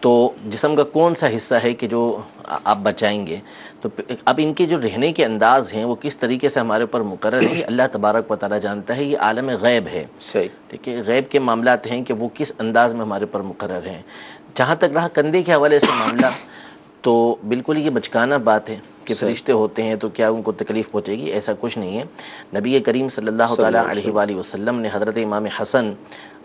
تو جسم کا کون سا حصہ ہے کہ جو آپ بچائیں گے؟ تو اب ان کے جو رہنے کے انداز ہیں وہ کس طریقے سے ہمارے اوپر مقرر ہیں، یہ اللہ تبارک و تعالیٰ جانتا ہے، یہ عالم غیب ہے. صحیح. ٹھیک ہے، غیب کے معاملات ہیں کہ وہ کس انداز میں ہمارے اوپر مقرر ہیں. جہاں تک رہا کندھے کے حوالے سے معاملہ، تو بالکل یہ بچکانہ بات ہے کہ فرشتے ہوتے ہیں تو کیا ان کو تکلیف پہنچے گی؟ ایسا کچھ نہیں ہے. نبی کریم صلی اللہ تعالیٰ علیہ وآلہ وسلم نے حضرت امام حسن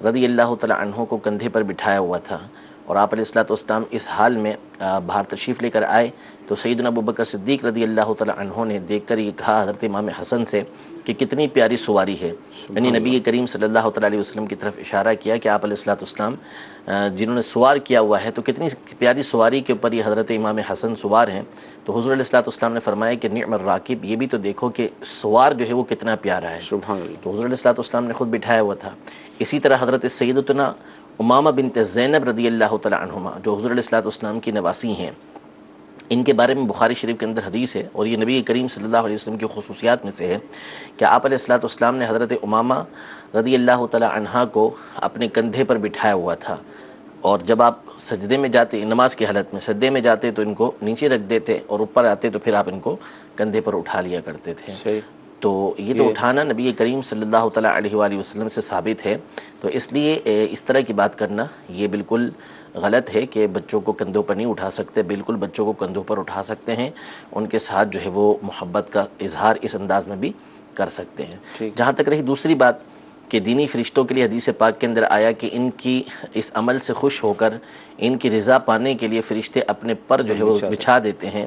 رضی اللہ تعالیٰ عنہ کو کندھے پر بٹھایا ہوا تھا، اور آپ علیہ الصلوۃ والسلام اس حال میں باہر تشریف لے کر آئے تو سیدنا ابوبکر صدیق رضی اللہ تعالیٰ عنہ نے دیکھ کر یہ کہا حضرت امام حسن سے کہ کتنی پیاری سواری ہے. یعنی نبی کریم صلی اللہ تعالیٰ علیہ وسلم کی طرف اشارہ کیا کہ آپ علیہ الصلوۃ والسلام جنہوں نے سوار کیا ہوا ہے تو کتنی پیاری سواری کے اوپر یہ حضرت امام حسن سوار ہیں. تو حضور علیہ الصلوۃ والسلام نے فرمایا کہ نعم الراکب، یہ بھی تو دیکھو کہ سوار جو ہے وہ کتنا پیارا ہے. سبحان اللہ. تو حضور علیہ الصلوۃ والسلام نے خود بٹھایا ہوا تھا. اسی طرح حضرت سیدتنا امامہ بنت زینب رضی اللہ تعالیٰ عنہما جو حضور علیہ الصلوۃ والسلام کی نواسی ہیں، ان کے بارے میں بخاری شریف کے اندر حدیث ہے، اور یہ نبی کریم صلی اللہ علیہ وسلم کی خصوصیات میں سے ہے کہ آپ علیہ الصلوۃ والسلام نے حضرت امامہ رضی اللہ تعالیٰ عنہا کو اپنے کندھے پر بٹھایا ہوا تھا، اور جب آپ سجدے میں جاتے، نماز کی حالت میں سجدے میں جاتے تو ان کو نیچے رکھ دیتے، اور اوپر آتے تو پھر آپ ان کو کندھے پر اٹھا لیا کرتے تھے. صحیح. تو یہ تو اٹھانا نبی کریم صلی اللہ تعالیٰ علیہ وآلہ وسلم سے ثابت ہے. تو اس لیے اس طرح کی بات کرنا یہ بالکل غلط ہے کہ بچوں کو کندھوں پر نہیں اٹھا سکتے. بالکل بچوں کو کندھوں پر اٹھا سکتے ہیں، ان کے ساتھ جو ہے وہ محبت کا اظہار اس انداز میں بھی کر سکتے ہیں. جہاں تک رہی دوسری بات کہ دینی فرشتوں کے لیے حدیث پاک کے اندر آیا کہ ان کی اس عمل سے خوش ہو کر ان کی رضا پانے کے لیے فرشتے اپنے پر جو ہے وہ بچھا دیتے ہیں.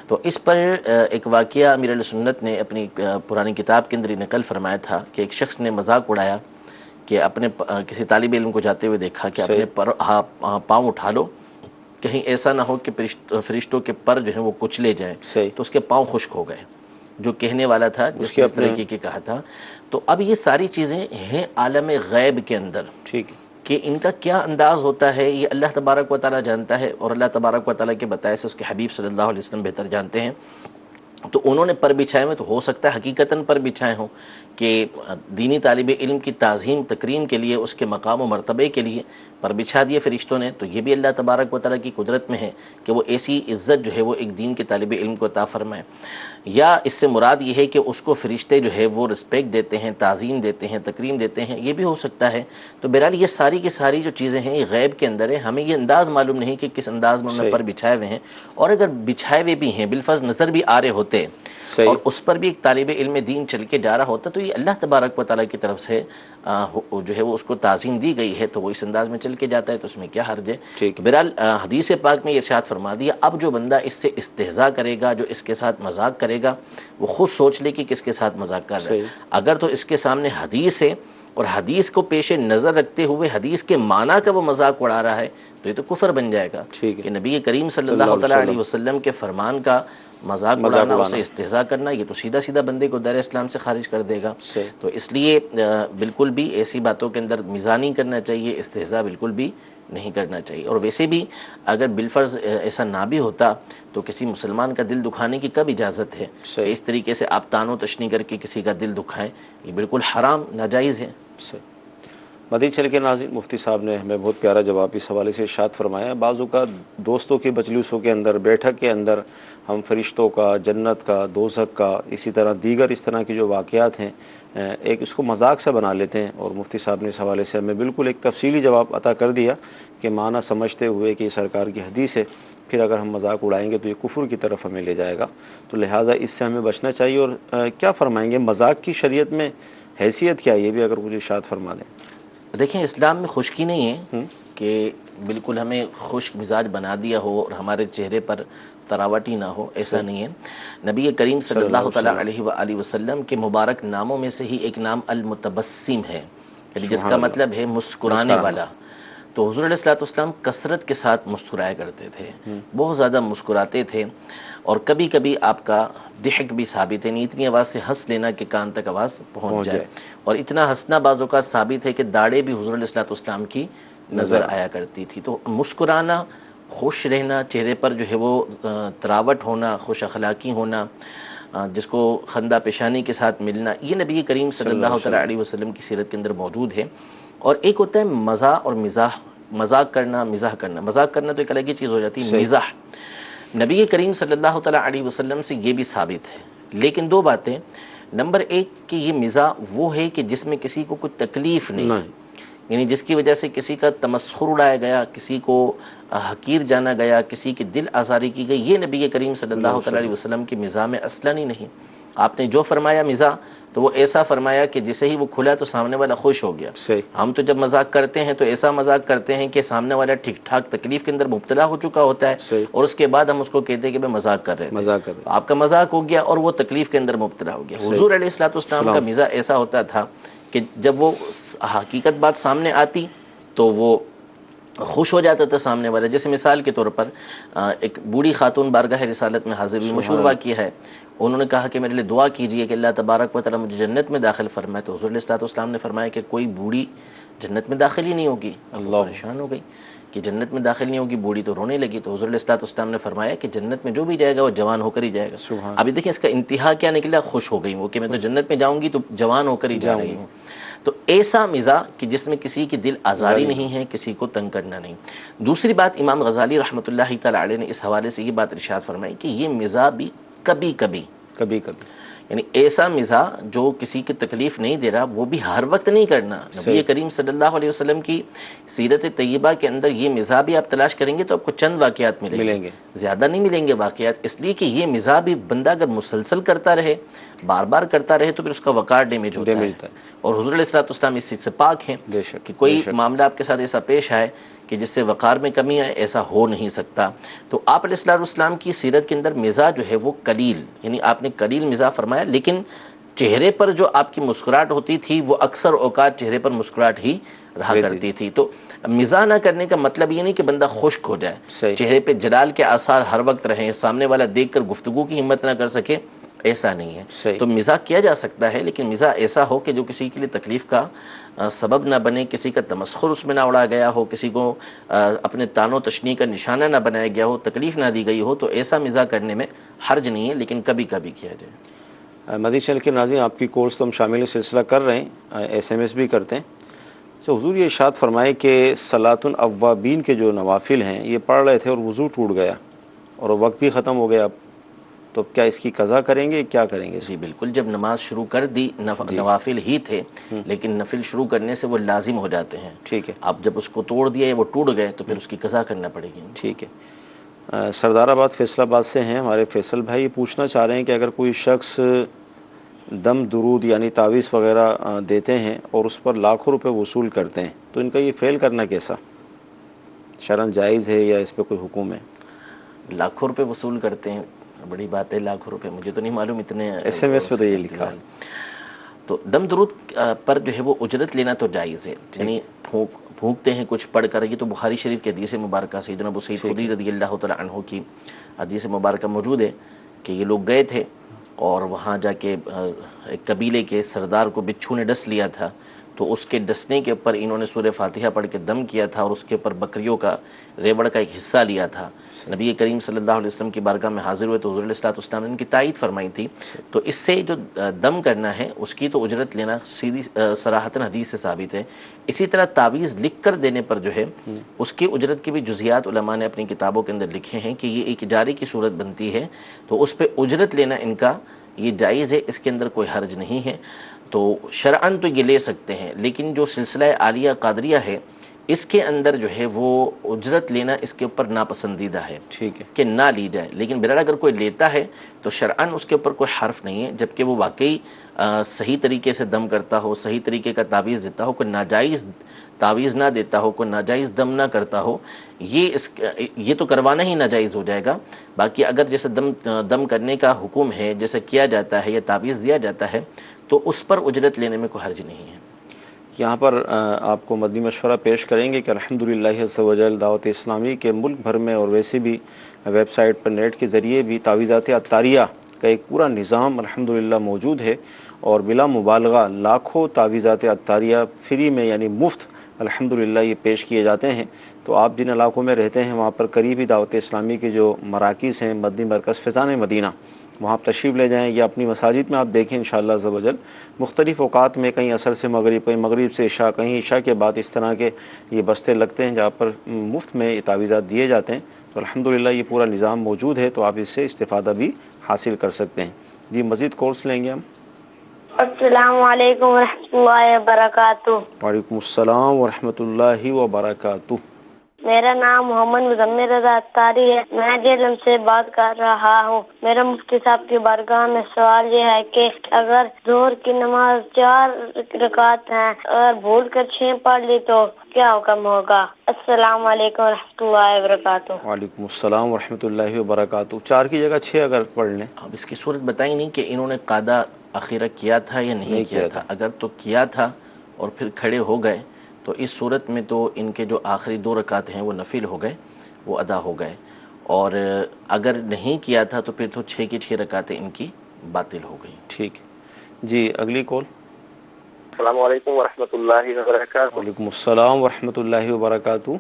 تو اس پر ایک واقعہ امیر اہل سنت نے اپنی پرانی کتاب کے اندر نقل فرمایا تھا کہ ایک شخص نے مذاق اڑایا کہ اپنے کسی طالب علم کو جاتے ہوئے دیکھا کہ اپنے پر پاؤں اٹھا لو، کہیں ایسا نہ ہو کہ فرشتوں کے پر جو ہیں وہ کچلے جائیں. تو اس کے پاؤں خشک ہو گئے، جو کہنے والا تھا جس نے اس طریقے کی کہا تھا. تو اب یہ ساری چیزیں ہیں عالم غیب کے اندر، ٹھیک ہے، کہ ان کا کیا انداز ہوتا ہے یہ اللہ تبارک و تعالیٰ جانتا ہے، اور اللہ تبارک و تعالیٰ کے بتائے سے اس کے حبیب صلی اللہ علیہ وسلم بہتر جانتے ہیں. تو انہوں نے پر بچھائے ہوئے، تو ہو سکتا ہے حقیقتاً پر بچھائے ہوں کہ دینی طالب علم کی تعظیم تکریم کے لیے، اس کے مقام و مرتبے کے لیے پر بچھا دیے فرشتوں نے. تو یہ بھی اللہ تبارک و تعالیٰ کی قدرت میں ہے کہ وہ ایسی عزت جو ہے وہ ایک دین کے طالب علم کو عطا فرمائے. یا اس سے مراد یہ ہے کہ اس کو فرشتے جو ہے وہ رسپیکٹ دیتے ہیں، تعظیم دیتے ہیں، تکریم دیتے ہیں، یہ بھی ہو سکتا ہے. تو بہرحال یہ ساری کی ساری جو چیزیں ہیں یہ غیب کے اندر ہے. ہمیں یہ انداز معلوم نہیں کہ کس انداز میں انہوں نے پر بچھائے ہوئے ہیں، اور اگر بچھائے ہوئے بھی ہیں بالفرض نظر بھی آ رہے ہوتے اور اس پر بھی ایک طالب علم دین چل کے جا رہا ہوتا، تو یہ اللہ تبارک و تعالیٰ کی طرف سے جو ہے وہ اس کو تعظیم دی گئی ہے، تو وہ اس انداز میں چل کے جاتا ہے، تو اس میں کیا حرج ہے. بہرحال حدیث پاک میں یہ ارشاد فرما دیا اب جو بندہ اس سے استہزاء کرے گا، جو اس کے ساتھ مذاق کرے گا، وہ خود سوچ لے کہ کس کے ساتھ مذاق کر رہا ہے. اگر تو اس کے سامنے حدیث ہے اور حدیث کو پیش نظر رکھتے ہوئے حدیث کے معنی کا وہ مذاق اڑا رہا ہے، تو یہ تو کفر بن جائے گا کہ نبی کریم صلی اللہ تعالیٰ علیہ وسلم کے فرمان کا مذاق اڑانا، اسے استہزاء کرنا، یہ تو سیدھا سیدھا بندے کو دائرہ اسلام سے خارج کر دے گا. تو اس لیے بالکل بھی ایسی باتوں کے اندر مزاح نہیں کرنا چاہیے، استہزاء بالکل بھی نہیں کرنا چاہیے. اور ویسے بھی اگر بالفرض ایسا نہ بھی ہوتا تو کسی مسلمان کا دل دکھانے کی کب اجازت ہے کہ اس طریقے سے آپ تان و تشنی کر کے کسی کا دل دکھائیں؟ یہ بالکل حرام، ناجائز ہے. مدنی چینل کے ناظرین، مفتی صاحب نے ہمیں بہت پیارا جواب اس حوالے سے ارشاد فرمایا. بعض اوقات دوستوں کے مجلسوں کے اندر، بیٹھک کے اندر ہم فرشتوں کا، جنت کا، دوزخ کا، اسی طرح دیگر اس طرح کے جو واقعات ہیں ایک اس کو مذاق سے بنا لیتے ہیں، اور مفتی صاحب نے اس حوالے سے ہمیں بالکل ایک تفصیلی جواب عطا کر دیا کہ معنی سمجھتے ہوئے کہ یہ سرکار کی حدیث ہے، پھر اگر ہم مذاق اڑائیں گے تو یہ کفر کی طرف ہمیں لے جائے گا. تو لہٰذا اس سے ہمیں بچنا چاہیے. اور کیا فرمائیں گے مذاق کی شریعت میں حیثیت کیا ہے، یہ بھی اگر کچھ ارشاد فرما دیں. دیکھیں اسلام میں خشکی نہیں ہے کہ بالکل ہمیں خشک مزاج بنا دیا ہو اور ہمارے چہرے پر تراوٹی نہ ہو، ایسا نہیں ہے. نبی کریم صلی اللہ تعالیٰ علیہ وآلہ وسلم کے مبارک ناموں میں سے ہی ایک نام المتبسم ہے، یعنی جس کا مطلب ہے مسکرانے والا. تو حضور علیہ الصلوۃ والسلام کثرت کے ساتھ مسکرایا کرتے تھے، بہت زیادہ مسکراتے تھے. اور کبھی کبھی آپ کا ضحک بھی ثابت ہے، نہیں اتنی آواز سے ہنس لینا کہ کان تک آواز پہنچ جائے. اور اتنا ہنسنا بعض اوقات ثابت ہے کہ داڑھیں بھی حضور علیہ الصلوۃ والسلام کی نظر آیا کرتی تھی. تو مسکرانا، خوش رہنا، چہرے پر جو ہے وہ تراوٹ ہونا، خوش اخلاقی ہونا، جس کو خندہ پیشانی کے ساتھ ملنا، یہ نبی کریم صلی اللہ علیہ وسلم کی سیرت کے اندر موجود ہے. اور ایک ہوتا ہے مزاح اور مزاح مذاق کرنا، مزاح کرنا، مذاق کرنا تو ایک الگ ہی چیز ہو جاتی ہے، مزاح نبی کریم صلی اللہ تعالیٰ علیہ وسلم سے یہ بھی ثابت ہے، لیکن دو باتیں، نمبر ایک کہ یہ مزاح وہ ہے کہ جس میں کسی کو کوئی تکلیف نہیں، یعنی جس کی وجہ سے کسی کا تمسخر اڑایا گیا، کسی کو حقیر جانا گیا، کسی کی دل آزاری کی گئی، یہ نبی کریم صلی اللہ تعالیٰ علیہ وسلم کی مزاح میں اصلاً ہی نہیں۔ آپ نے جو فرمایا مزاح تو وہ ایسا فرمایا کہ جسے ہی وہ کھلا تو سامنے والا خوش ہو گیا۔ ہم تو جب مذاق کرتے ہیں تو ایسا مذاق کرتے ہیں کہ سامنے والا ٹھیک ٹھاک تکلیف کے اندر مبتلا ہو چکا ہوتا ہے، اور اس کے بعد ہم اس کو کہتے ہیں کہ میں مذاق کر رہے تھے، آپ کا مذاق ہو گیا اور وہ تکلیف کے اندر مبتلا ہو گیا۔ حضور علیہ الصلوۃ والسلام کا مزاح ایسا ہوتا تھا کہ جب وہ حقیقت بات سامنے آتی تو وہ خوش ہو جاتا تھا سامنے والا۔ جیسے مثال کے طور پر ایک بوڑھی خاتون بارگاہ رسالت میں حاضر ہوئی، مشہور واقعہ ہے، انہوں نے کہا کہ میرے لیے دعا کیجئے کہ اللہ تبارک و تعالیٰ مجھے جنت میں داخل فرمائے، تو حضور علیہ الصلوۃ والسلام نے فرمایا کہ کوئی بوڑھی جنت میں داخل ہی نہیں ہوگی۔ اللہ پریشان ہو گئی کہ جنت میں داخل نہیں ہوگی، بوڑھی تو رونے لگی، تو حضور علیہ الصلوۃ والسلام نے فرمایا کہ جنت میں جو بھی جائے گا وہ جوان ہو کر ہی جائے گا۔ ابھی دیکھیں اس کا انتہا کیا نکلا، خوش ہو گئی وہ کہ میں تو جنت میں جاؤں گی تو جوان ہو کر ہی جا رہی ہوں۔ تو ایسا مزاح کہ جس میں کسی کی دل آزاری نہیں ہے، کسی کو تنگ کرنا نہیں۔ دوسری بات، امام غزالی رحمۃ اللہ تعالیٰ علیہ نے اس حوالے سے یہ بات ارشاد فرمائی کہ یہ مزاح بھی کبھی کبھی یعنی ایسا مزاح جو کسی کی تکلیف نہیں دے رہا وہ بھی ہر وقت نہیں کرنا۔ نبی کریم صلی اللہ علیہ وسلم کی سیرت طیبہ کے اندر یہ مزاح بھی آپ تلاش کریں گے تو آپ کو چند واقعات ملیں گے، زیادہ نہیں ملیں گے واقعات، اس لیے کہ یہ مزاح بھی بندہ اگر مسلسل کرتا رہے، بار بار کرتا رہے تو پھر اس کا وقار ڈیمیج ہوتا ہے، اور حضور علیہ الصلوۃ والسلام اس چیز سے پاک ہیں کہ کوئی معاملہ آپ کے ساتھ ایسا پیش آئے کہ جس سے وقار میں کمی آئے، ایسا ہو نہیں سکتا۔ تو آپ علیہ الصلوۃ والسلام کی سیرت کے اندر مزاح جو ہے وہ قلیل، یعنی آپ نے قلیل مزاح فرمایا، لیکن چہرے پر جو آپ کی مسکراہٹ ہوتی تھی وہ اکثر اوقات چہرے پر مسکراہٹ ہی رہا کرتی تھی۔ تو مزاح نہ کرنے کا مطلب یہ نہیں کہ بندہ خشک ہو جائے، چہرے پہ جلال کے آثار ہر وقت رہیں، سامنے والا دیکھ کر گفتگو کی ہمت نہ کر سکے، ایسا نہیں ہے۔ تو مزاح کیا جا سکتا ہے، لیکن مزاح ایسا ہو کہ جو کسی کے لیے تکلیف کا سبب نہ بنے، کسی کا تمسخر اس میں نہ اڑا گیا ہو، کسی کو اپنے طعن و تشنیع کا نشانہ نہ بنایا گیا ہو، تکلیف نہ دی گئی ہو، تو ایسا مزاح کرنے میں حرج نہیں ہے، لیکن کبھی کبھی کیا جائے۔ مدنی چینل کے ناظرین، آپ کی کورس تو ہم شامل سلسلہ کر رہے ہیں، SMS بھی کرتے ہیں۔ تو حضور یہ ارشاد فرمائے کہ صلاۃ الاوابین کے جو نوافل ہیں یہ پڑھ رہے تھے اور وضو ٹوٹ گیا اور وقت بھی ختم ہو گیا، تو کیا اس کی قضا کریں گے، کیا کریں گے؟ جی بالکل، جب نماز شروع کر دی، نوافل ہی تھے لیکن نفل شروع کرنے سے وہ لازم ہو جاتے ہیں، ٹھیک ہے، آپ جب اس کو توڑ دیا یا وہ ٹوٹ گئے تو پھر اس کی قضا کرنا پڑے گی۔ ٹھیک ہے۔ سردار آباد فیصل آباد سے ہیں ہمارے فیصل بھائی، پوچھنا چاہ رہے ہیں کہ اگر کوئی شخص دم درود یعنی تعویذ وغیرہ دیتے ہیں اور اس پر لاکھوں روپے وصول کرتے ہیں تو ان کا یہ فعل کرنا کیسا شرعاً جائز ہے یا اس پہ کوئی حکم ہے؟ لاکھوں روپے وصول کرتے ہیں، بڑی بات ہے، لاکھوں روپے، مجھے تو نہیں معلوم اتنے، SMS پہ تو یہ لکھا ہے۔ تو دم درود پر جو ہے وہ اجرت لینا تو جائز ہے، یعنی پھونکتے ہیں کچھ پڑھ کر، یہ تو بخاری شریف کی حدیث مبارکہ سیدنا ابو سعید خدری رضی اللہ تعالیٰ عنہ کی حدیث مبارکہ موجود ہے کہ یہ لوگ گئے تھے اور وہاں جا کے ایک قبیلے کے سردار کو بچھو نے ڈس لیا تھا، تو اس کے ڈسنے کے اوپر انہوں نے سورہ فاتحہ پڑھ کے دم کیا تھا اور اس کے اوپر بکریوں کا ریوڑ کا ایک حصہ لیا تھا۔ نبی کریم صلی اللہ علیہ وسلم کی بارگاہ میں حاضر ہوئے تو حضور علیہ الصلوۃ والسلام نے ان کی تائید فرمائی تھی، تو اس سے جو دم کرنا ہے اس کی تو اجرت لینا سیدھی صراحتاً حدیث سے ثابت ہے۔ اسی طرح تعویذ لکھ کر دینے پر جو ہے اس کی اجرت کے بھی جزیات علماء نے اپنی کتابوں کے اندر لکھے ہیں کہ یہ ایک جاری کی صورت بنتی ہے، تو اس پہ اجرت لینا ان کا یہ جائز ہے، اس کے اندر کوئی حرج نہیں ہے۔ تو شرعاً تو یہ لے سکتے ہیں، لیکن جو سلسلہ عالیہ قادریہ ہے اس کے اندر جو ہے وہ اجرت لینا اس کے اوپر ناپسندیدہ ہے، ٹھیک ہے، کہ نہ لی جائے، لیکن بہرحال اگر کوئی لیتا ہے تو شرعاً اس کے اوپر کوئی حرف نہیں ہے، جبکہ وہ واقعی صحیح طریقے سے دم کرتا ہو، صحیح طریقے کا تعویذ دیتا ہو، کوئی ناجائز تعویذ نہ دیتا ہو، کوئی ناجائز دم نہ کرتا ہو، یہ تو کروانا ہی ناجائز ہو جائے گا۔ باقی اگر جیسے دم کرنے کا حکم ہے، جیسے کیا جاتا ہے یا تعویذ دیا جاتا ہے تو اس پر اجرت لینے میں کوئی حرج نہیں ہے۔ یہاں پر آپ کو مدنی مشورہ پیش کریں گے کہ الحمدللہ عز و جل دعوت اسلامی کے ملک بھر میں اور ویسے بھی ویب سائٹ پر نیٹ کے ذریعے بھی تعویذات عطاریہ کا ایک پورا نظام الحمدللہ موجود ہے، اور بلا مبالغہ لاکھوں تعویذات عطاریہ فری میں یعنی مفت الحمدللہ یہ پیش کیے جاتے ہیں۔ تو آپ جن علاقوں میں رہتے ہیں وہاں پر قریبی دعوت اسلامی کے جو مراکز ہیں، مدنی مرکز فیضان مدینہ، وہاں آپ تشریف لے جائیں، یا اپنی مساجد میں آپ دیکھیں انشاءاللہ عز و جل مختلف اوقات میں، کہیں عصر سے مغرب، کہیں مغرب سے عشاء، کہیں عشاء کے بعد اس طرح کے یہ بستے لگتے ہیں جہاں پر مفت میں یہ تعویذات دیے جاتے ہیں۔ تو الحمدللہ یہ پورا نظام موجود ہے، تو آپ اس سے استفادہ بھی حاصل کر سکتے ہیں۔ جی مزید کورس لیں گے ہم۔ السلام علیکم ورحمۃ اللہ وبرکاتہ۔ وعلیکم السلام ورحمۃ اللہ وبرکاتہ۔ میرا نام محمد مزمل رضا اتاری ہے، میں جہلم سے بات کر رہا ہوں۔ میرا مفتی صاحب کی بارگاہ میں سوال یہ ہے کہ اگر ظہر کی نماز 4 رکعت ہیں، اگر بھول کر 6 پڑھ لی تو کیا حکم ہوگا؟ السلام علیکم ورحمۃ اللہ وبرکاتہ۔ وعلیکم السلام ورحمۃ اللہ وبرکاتہ۔ 4 کی جگہ 6 اگر پڑھ لیں۔ اب اس کی صورت بتائی نہیں کہ انہوں نے قادہ اخیرہ کیا تھا یا نہیں کیا تھا۔ اگر تو کیا تھا اور پھر کھڑے ہو گئے تو اس صورت میں تو ان کے جو آخری 2 رکعت ہیں وہ نفل ہو گئے، وہ ادا ہو گئے، اور اگر نہیں کیا تھا تو پھر تو 6 کی 6 رکعتیں ان کی باطل ہو گئیں۔ ٹھیک جی، اگلی کال۔ السلام علیکم ورحمۃ اللہ وبرکاتہ۔ وعلیکم السلام ورحمۃ اللہ وبرکاتہ۔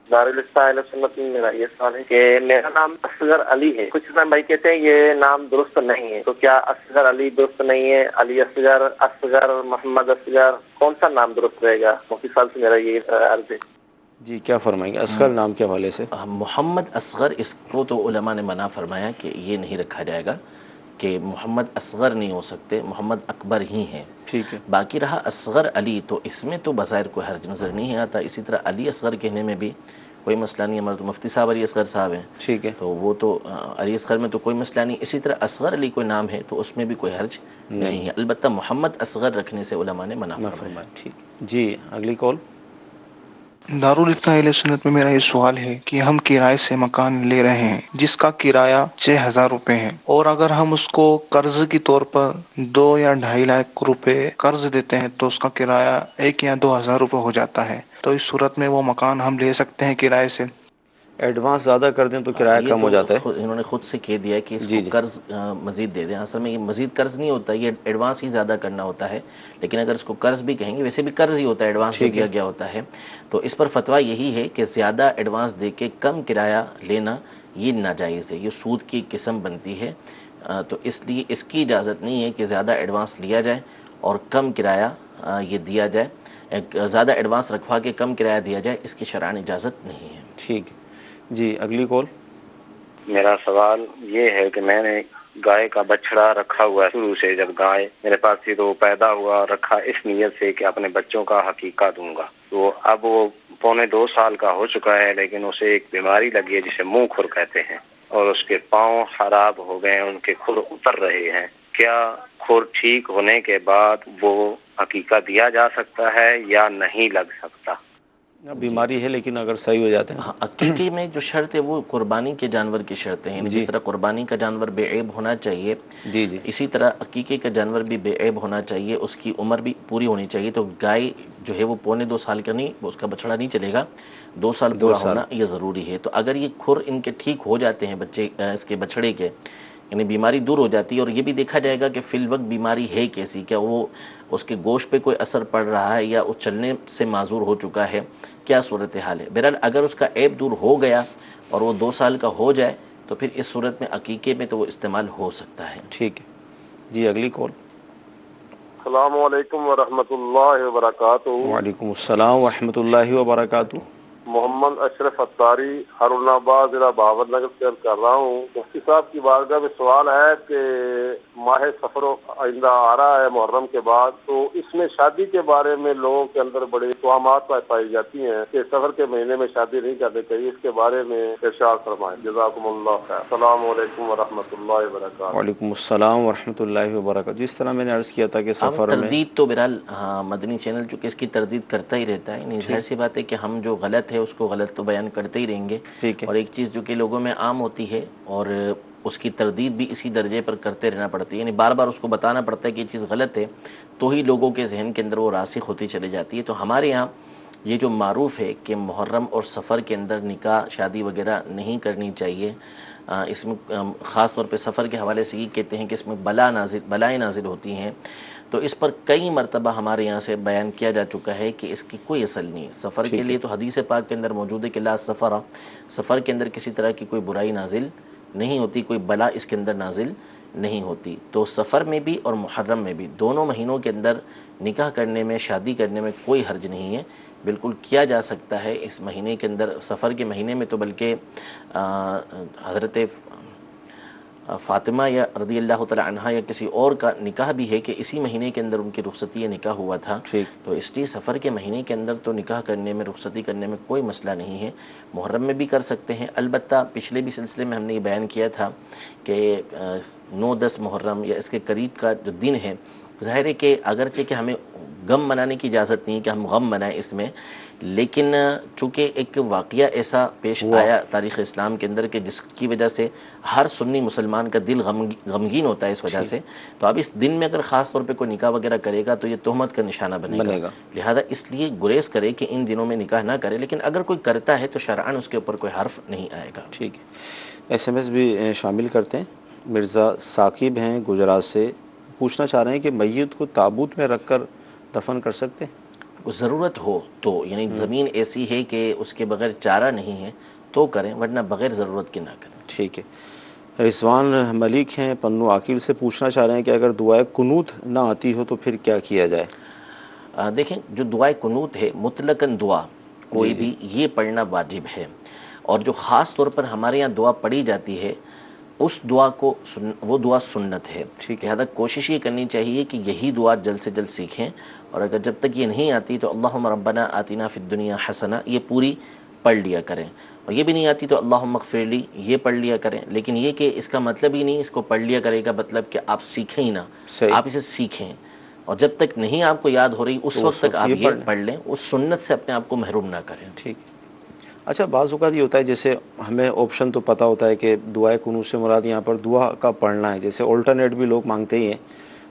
دارالفتا اہل سنت میں میرا یہ سوال ہے کہ میرا نام اصغر علی ہے، کچھ اسلام بھائی کہتے ہیں یہ نام درست نہیں ہے، تو کیا اصغر علی درست نہیں ہے؟ علی اصغر، اصغر محمد اصغر، کون سا نام درست رہے گا؟ مفتی صاحب سے میرا یہ عرض ہے۔ جی کیا فرمائیں گے اصغر نام کے حوالے سے؟ محمد اصغر، اس کو تو علماء نے منع فرمایا کہ یہ نہیں رکھا جائے گا، کہ محمد اصغر نہیں ہو سکتے، محمد اکبر ہی ہیں۔ ٹھیک ہے۔ باقی رہا اصغر علی، تو اس میں تو بظاہر کوئی حرج نظر نہیں آتا۔ اسی طرح علی اصغر کہنے میں بھی کوئی مسئلہ نہیں، ہمارے تو مفتی صاحب علی اصغر صاحب ہیں، ٹھیک ہے، تو وہ تو علی اصغر میں تو کوئی مسئلہ نہیں۔ اسی طرح اصغر علی کوئی نام ہے تو اس میں بھی کوئی حرج نہیں ہے، البتہ محمد اصغر رکھنے سے علماء نے منع فرمایا۔ ٹھیک جی، اگلی کال۔ دارالفتہ اہل سنت میں میرا یہ سوال ہے کہ ہم کرائے سے مکان لے رہے ہیں جس کا کرایہ 6,000 روپے ہے، اور اگر ہم اس کو قرض کے طور پر 2 یا 2.5 لاکھ روپے قرض دیتے ہیں تو اس کا کرایہ 1 یا 2,000 روپے ہو جاتا ہے، تو اس صورت میں وہ مکان ہم لے سکتے ہیں کرائے سے؟ ایڈوانس زیادہ کر دیں تو کرایہ یہ کم ہو جاتا ہے۔ انہوں نے خود سے کہہ دیا کہ اس کو قرض مزید دے دیں۔ اصل میں یہ مزید قرض نہیں ہوتا، یہ ایڈوانس ہی زیادہ کرنا ہوتا ہے، لیکن اگر اس کو قرض بھی کہیں گے، ویسے بھی قرض ہی ہوتا ہے ایڈوانس جو دیا گیا ہوتا ہے، تو اس پر فتویٰ یہی ہے کہ زیادہ ایڈوانس دے کے کم کرایہ لینا یہ ناجائز ہے، یہ سود کی قسم بنتی ہے، تو اس لیے اس کی اجازت نہیں ہے کہ زیادہ ایڈوانس لیا جائے اور کم کرایہ یہ دیا جائے، زیادہ ایڈوانس رکھوا کے کم کرایہ دیا جائے، اس کی شرعاً اجازت نہیں ہے۔ ٹھیک جی، اگلی کال۔ میرا سوال یہ ہے کہ میں نے گائے کا بچڑا رکھا ہوا ہے شروع سے، جب گائے میرے پاس تھی تو پیدا ہوا، رکھا اس نیت سے کہ اپنے بچوں کا حقیقہ دوں گا، تو اب وہ 1.25 سال کا ہو چکا ہے، لیکن اسے ایک بیماری لگی ہے جسے منہ کھر کہتے ہیں، اور اس کے پاؤں خراب ہو گئے ہیں، ان کے کھر اتر رہے ہیں۔ کیا کھر ٹھیک ہونے کے بعد وہ عقیقہ دیا جا سکتا ہے یا نہیں لگ سکتا؟ بیماری ہے لیکن اگر صحیح ہو جاتے ہیں۔ ہاں، عقیقے میں جو شرط ہے وہ قربانی کے جانور کی شرط ہے، یعنی جس طرح قربانی کا جانور بے عیب ہونا چاہیے، جی جی، اسی طرح عقیقے کا جانور بھی بے عیب ہونا چاہیے، اس کی عمر بھی پوری ہونی چاہیے۔ تو گائے جو ہے وہ 1.25 سال کا نہیں، اس کا بچڑا نہیں چلے گا، 2 سال پورا ہونا یہ ضروری ہے۔ تو اگر یہ کھر ان کے ٹھیک ہو جاتے ہیں بچے، اس کے بچڑے کے، یعنی بیماری دور ہو جاتی ہے، اور یہ بھی دیکھا جائے گا کہ فی الوقت بیماری ہے کیسی، کیا وہ اس کے گوشت پہ کوئی اثر پڑ رہا ہے یا اس چلنے سے معذور ہو چکا ہے، کیا صورتحال ہے۔ بہرحال اگر اس کا عیب دور ہو گیا اور وہ 2 سال کا ہو جائے تو پھر اس صورت میں عقیقے میں تو وہ استعمال ہو سکتا ہے۔ ٹھیک ہے جی، اگلی کال۔ السلام علیکم ورحمۃ اللہ وبرکاتہ۔ وعلیکم السلام ورحمۃ اللہ وبرکاتہ۔ محمد اشرف اتاری، ہارون آباد، ضلع بہاول نگر سے عرض کر رہا ہوں۔ مفتی صاحب کی بارگاہ میں سوال ہے کہ ماہ سفر آئندہ آ رہا ہے محرم کے بعد، تو اس میں شادی کے بارے میں لوگوں کے اندر بڑے توہمات پائی جاتی ہیں کہ سفر کے مہینے میں شادی نہیں کرنی چاہیے، اس کے بارے میں ارشاد فرمائیں، جزاکم اللہ خیر۔ السلام علیکم ورحمۃ اللہ وبرکاتہ۔ وعلیکم السلام ورحمۃ اللہ وبرکاتہ۔ جس طرح میں نے عرض کیا تھا کہ سفر میں تردید تو بہرحال ہاں مدنی چینل چونکہ اس کی تردید کرتا ہی رہتا ہے، یعنی ظاہر سی بات ہے کہ ہم جو غلط ہے اس کو غلط تو بیان کرتے ہی رہیں گے، اور ایک چیز جو کہ لوگوں میں عام ہوتی ہے اور اس کی تردید بھی اسی درجے پر کرتے رہنا پڑتی ہے، یعنی بار بار اس کو بتانا پڑتا ہے کہ یہ چیز غلط ہے، تو ہی لوگوں کے ذہن کے اندر وہ راسخ ہوتی چلی جاتی ہے۔ تو ہمارے یہاں یہ جو معروف ہے کہ محرم اور سفر کے اندر نکاح شادی وغیرہ نہیں کرنی چاہیے، اس میں خاص طور پہ سفر کے حوالے سے یہ کہتے ہیں کہ اس میں بلائیں نازل ہوتی ہیں، تو اس پر کئی مرتبہ ہمارے یہاں سے بیان کیا جا چکا ہے کہ اس کی کوئی اصل نہیں ہے۔ سفر کے لیے تو حدیث پاک کے اندر موجود ہے کہ لا سفر کے اندر کسی طرح کی کوئی برائی نازل نہیں ہوتی، کوئی بلا اس کے اندر نازل نہیں ہوتی. تو سفر میں بھی اور محرم میں بھی دونوں مہینوں کے اندر نکاح کرنے میں، شادی کرنے میں کوئی حرج نہیں ہے، بالکل کیا جا سکتا ہے. اس مہینے کے اندر، سفر کے مہینے میں تو بلکہ حضرت فاطمہ یا رضی اللہ تعالی عنہا یا کسی اور کا نکاح بھی ہے کہ اسی مہینے کے اندر ان کی رخصتی یا نکاح ہوا تھا. تو اس لیے سفر کے مہینے کے اندر تو نکاح کرنے میں، رخصتی کرنے میں کوئی مسئلہ نہیں ہے. محرم میں بھی کر سکتے ہیں. البتہ پچھلے بھی سلسلے میں ہم نے یہ بیان کیا تھا کہ 9-10 محرم یا اس کے قریب کا جو دن ہے، ظاہر ہے کہ اگرچہ کہ ہمیں غم منانے کی اجازت نہیں کہ ہم غم منائیں اس میں، لیکن چونکہ ایک واقعہ ایسا پیش آیا تاریخ اسلام کے اندر کہ جس کی وجہ سے ہر سنی مسلمان کا دل غمگین ہوتا ہے اس وجہ سے، تو اب اس دن میں اگر خاص طور پہ کوئی نکاح وغیرہ کرے گا تو یہ تہمت کا نشانہ بنے گا. لہذا اس لیے گریز کرے کہ ان دنوں میں نکاح نہ کرے، لیکن اگر کوئی کرتا ہے تو شرعاً اس کے اوپر کوئی حرف نہیں آئے گا. ٹھیک ہے. ایس ایم ایس بھی شامل کرتے ہیں. مرزا ثاقب ہیں گجرات سے، پوچھنا چاہ رہے ہیں کہ میت کو تابوت میں رکھ کر دفن کر سکتے ہیں؟ ضرورت ہو تو، یعنی زمین ایسی ہے کہ اس کے بغیر چارہ نہیں ہے تو کریں، ورنہ بغیر ضرورت کے نہ کریں. ٹھیک ہے. رضوان ملک ہیں پنو عاقل سے، پوچھنا چاہ رہے ہیں کہ اگر دعائے قنوت نہ آتی ہو تو پھر کیا کیا جائے؟ دیکھیں، جو دعائے قنوت ہے مطلقاً دعا کوئی بھی یہ پڑھنا واجب ہے، اور جو خاص طور پر ہمارے یہاں دعا پڑھی جاتی ہے اس دعا کو وہ دعا سنت ہے. لہذا کوشش یہ کرنی چاہیے کہ یہی دعا جلد سے جلد سیکھیں، اور اگر جب تک یہ نہیں آتی تو اللہم ربنا آتنا فی الدنیا حسنہ یہ پوری پڑھ لیا کریں، اور یہ بھی نہیں آتی تو اللہم اغفر لی یہ پڑھ لیا کریں. لیکن یہ کہ اس کا مطلب ہی نہیں اس کو پڑھ لیا کرے گا مطلب کہ آپ سیکھیں ہی نہ، آپ اسے سیکھیں، اور جب تک نہیں آپ کو یاد ہو رہی اس وقت تک آپ یہ پڑھ لیں. اس سنت سے اپنے آپ کو محروم نہ کریں. ٹھیک ہے. اچھا، بعض اوقات یہ ہوتا ہے جیسے ہمیں آپشن تو پتہ ہوتا ہے کہ دعائے قنوت سے مراد یہاں پر دعا کا پڑھنا ہے، جیسے آلٹرنیٹ بھی لوگ مانگتے ہی ہیں،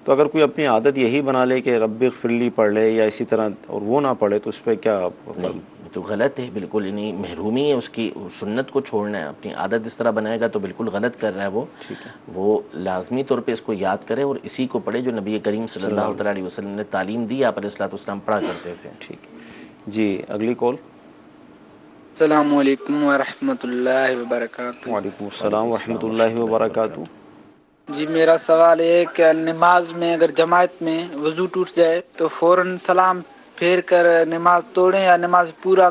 تو اگر کوئی اپنی عادت یہی بنا لے کہ رب اغفر لی پڑھ لے یا اسی طرح اور وہ نہ پڑھے تو اس پہ کیا؟ نہیں، تو غلط ہے بالکل، یعنی محرومی ہے اس کی، سنت کو چھوڑنا ہے. اپنی عادت اس طرح بنائے گا تو بالکل غلط کر رہا ہے. وہ لازمی طور پہ اس کو یاد کرے اور اسی کو پڑھے جو نبی کریم صلی اللہ تعالیٰ علیہ وسلم نے تعلیم دی، آپ علیہ الصلوۃ والسلام پڑھا کرتے تھے. ٹھیک جی. اگلی کال. السلام علیکم ورحمۃ اللہ وبرکاتہ. وعلیکم السلام ورحمۃ اللہ وبرکاتہ. جی میرا سوال ہے کہ نماز میں اگر جماعت میں وضو ٹوٹ جائے تو فوراً سلام پھیر کر نماز توڑیں یا نماز پورا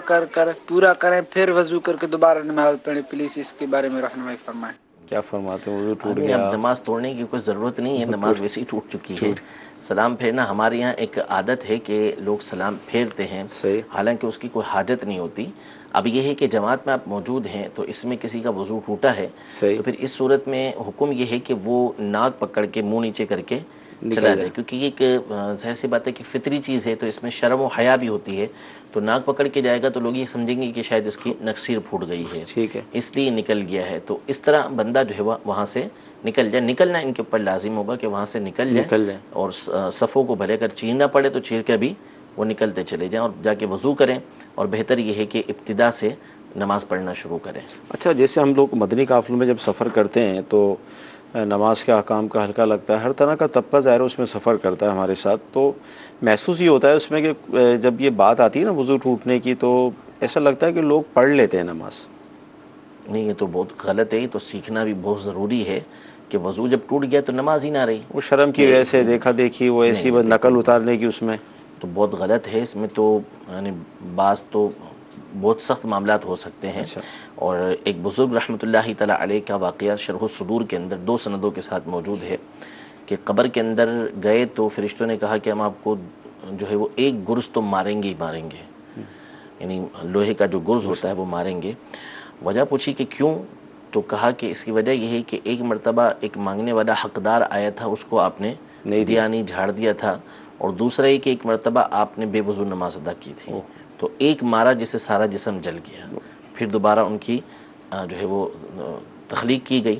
کریں پھر وضو کر کے دوبارہ نماز پڑھیں؟ پلیز اس کے بارے میں رہنمائی فرمائیں. کیا فرماتے ہیں؟ وضو ٹوٹ گیا، اب نماز توڑنے کی کوئی ضرورت نہیں ہے، نماز ویسے ہی ٹوٹ چکی ہے. سلام پھیرنا ہمارے یہاں ایک عادت ہے کہ لوگ سلام پھیرتے ہیں، حالانکہ اس کی کوئی حاجت نہیں ہوتی. اب یہ ہے کہ جماعت میں آپ موجود ہیں تو اس میں کسی کا وضو ٹوٹا ہے تو پھر اس صورت میں حکم یہ ہے کہ وہ ناک پکڑ کے منہ نیچے کر کے چلا جائے، کیونکہ یہ ایک ظاہر سی بات ہے کہ فطری چیز ہے تو اس میں شرم و حیا بھی ہوتی ہے. تو ناک پکڑ کے جائے گا تو لوگ یہ سمجھیں گے کہ شاید اس کی نکسیر پھوٹ گئی ہے، اس لیے نکل گیا ہے. تو اس طرح بندہ جو ہے وہاں سے نکل جائے. نکلنا ان کے اوپر لازم ہوگا کہ وہاں سے نکل جائے، اور صفوں کو بھلے اگر چیرنا پڑے تو چیر کے بھی وہ نکلتے چلے جائیں اور جا کے وضو کریں. اور بہتر یہ ہے کہ ابتدا سے نماز پڑھنا شروع کریں. اچھا، جیسے ہم لوگ مدنی قافلوں میں جب سفر کرتے ہیں تو نماز کے احکام کا ہلکا لگتا ہے، ہر طرح کا طبقہ ظاہر اس میں سفر کرتا ہے ہمارے ساتھ، تو محسوس یہ ہوتا ہے اس میں کہ جب یہ بات آتی ہے نا وضو ٹوٹنے کی تو ایسا لگتا ہے کہ لوگ پڑھ لیتے ہیں نماز. نہیں، یہ تو بہت غلط ہے. یہ تو سیکھنا بھی بہت ضروری ہے کہ وضو جب ٹوٹ گیا تو نماز ہی نہ رہی. وہ شرم کی وجہ سے دیکھا دیکھی، وہ ایسی نقل اتارنے کی، اس میں تو بہت غلط ہے. اس میں تو یعنی بعض تو بہت سخت معاملات ہو سکتے ہیں. اور ایک بزرگ رحمۃ اللہ تعالیٰ علیہ کا واقعہ شرح الصدور کے اندر 2 سندوں کے ساتھ موجود ہے کہ قبر کے اندر گئے تو فرشتوں نے کہا کہ ہم آپ کو جو ہے وہ ایک گرز تو ماریں گے ہی ماریں گے، یعنی لوہے کا جو گرز ہوتا ہے وہ ماریں گے. وجہ پوچھی کہ کیوں؟ تو کہا کہ اس کی وجہ یہ ہے کہ ایک مرتبہ ایک مانگنے والا حقدار آیا تھا، اس کو آپ نے دیا نہیں، جھاڑ دیا تھا. اور دوسرا یہ کہ ایک مرتبہ آپ نے بے وضو نماز ادا کی تھی، تو ایک مارا جس سے سارا جسم جل گیا، پھر دوبارہ ان کی جو ہے وہ تخلیق کی گئی.